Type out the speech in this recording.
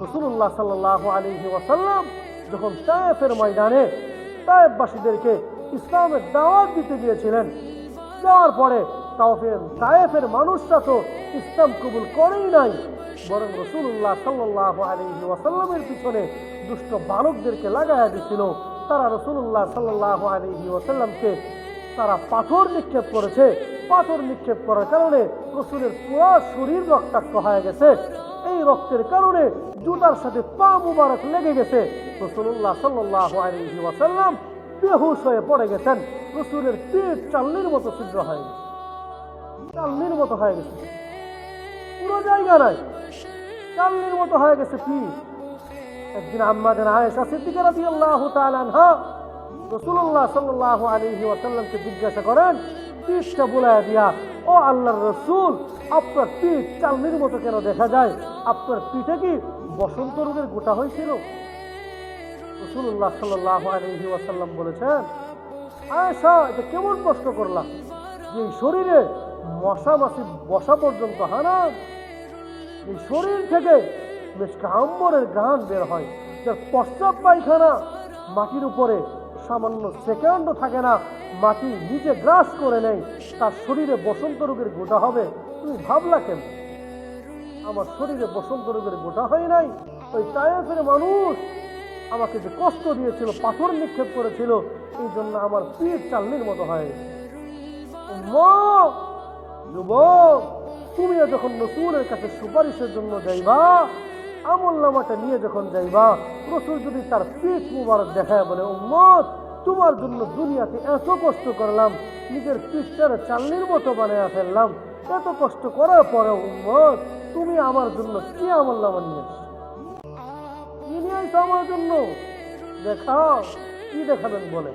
রাসূলুল্লাহ সাল্লাল্লাহু আলাইহি ওয়াসাল্লাম যখন তায়েফের ময়দানে তায়েফবাসীদেরকে ইসলামের দাওয়াত দিতে গিয়েছিলেন, যাওয়ার পরে তায়েফের মানুষরা তো ইসলাম কবুল করেই নাই, বরং রাসূলুল্লাহ সাল্লাল্লাহু আলাইহি ওয়াসাল্লামের পিছনে দুষ্ট বালকদেরকে লাগায়া দিছিল। তারা রাসূলুল্লাহ সাল্লাল্লাহু আলাইহি ওয়াসাল্লামকে তারা পাথর নিক্ষেপ করেছে। পাথর নিক্ষেপ করার কারণে রাসূলের পুরো শরীর রক্তাক্ত হয়ে গেছে। এই রক্তের কারণে জুতার সাথে পা মুবারক লেগে গেছে। রাসূলুল্লাহ সাল্লাল্লাহু আলাইহি ওয়াসাল্লাম বেহুশ হয়ে পড়ে গেছেন। রাসূলের পেট চালনির মতো ছিদ্র হয়ে গেছে, চালনির মতো হয়ে গেছে, পুরো জায়গা নাই, চালনির মতো হয়ে গেছে পিঠ। একদিন আম্মা জান আয়েশা সিদ্দিকা রাদিয়াল্লাহু তাআলা আনহা রাসূলুল্লাহ সাল্লাল্লাহু আলাইহি ওয়াসাল্লামকে জিজ্ঞাসা করেন, পিঠটা বুলায়া দিয়া, ও আল্লাহর রাসূল, আপনার পিঠ চালনির মতো কেন দেখা যায়? আপনার পিঠে কি বসন্ত রোগের গোটা হয়েছিল? রাসূলুল্লাহ সাল্লাল্লাহু আলাইহি ওয়াসাল্লাম বলেছেন, আয়েশা, এটা কেমন প্রশ্ন করলাম? যে শরীরে মশা মাছি বসা পর্যন্ত হারাম, এই শরীর থেকে মিশকা আম্বরের ঘ্রাণ বের হয়, যার প্রস্রাব পায়খানা মাটির উপরে সামান্য সেকেন্ডও থাকে না, মাটি নিজে গ্রাস করে নেয়, তার শরীরে বসন্ত রোগের গোটা হবে? তুমি ভাবলা কেন? আমার শরীরে বসন্ত রোগের গোটা হয় নাই। ওই তায়েফের মানুষ আমাকে যে কষ্ট দিয়েছিল, পাথর নিক্ষেপ করেছিল, এই জন্য আমার পিঠ চালনির মতো হয়। যুবক, তুমিও যখন রাসূলের কাছে সুপারিশের জন্য যাইবা, আমলনামাটা নিয়ে যখন যাইবা, রাসূল যদি তার পিঠ মুবারক দেখায় বলে, উম্মত, তোমার জন্য দুনিয়াতে এত কষ্ট করলাম, নিজের পিঠটার চালনির মতো বানায় ফেললাম, এত কষ্ট করার পরে উম্মত, তুমি আমার জন্য কি আমলনামা নিয়ে আসছো? কি নিয়ে আসছো আমার জন্য? দেখাও, কি দেখাবেন বলে।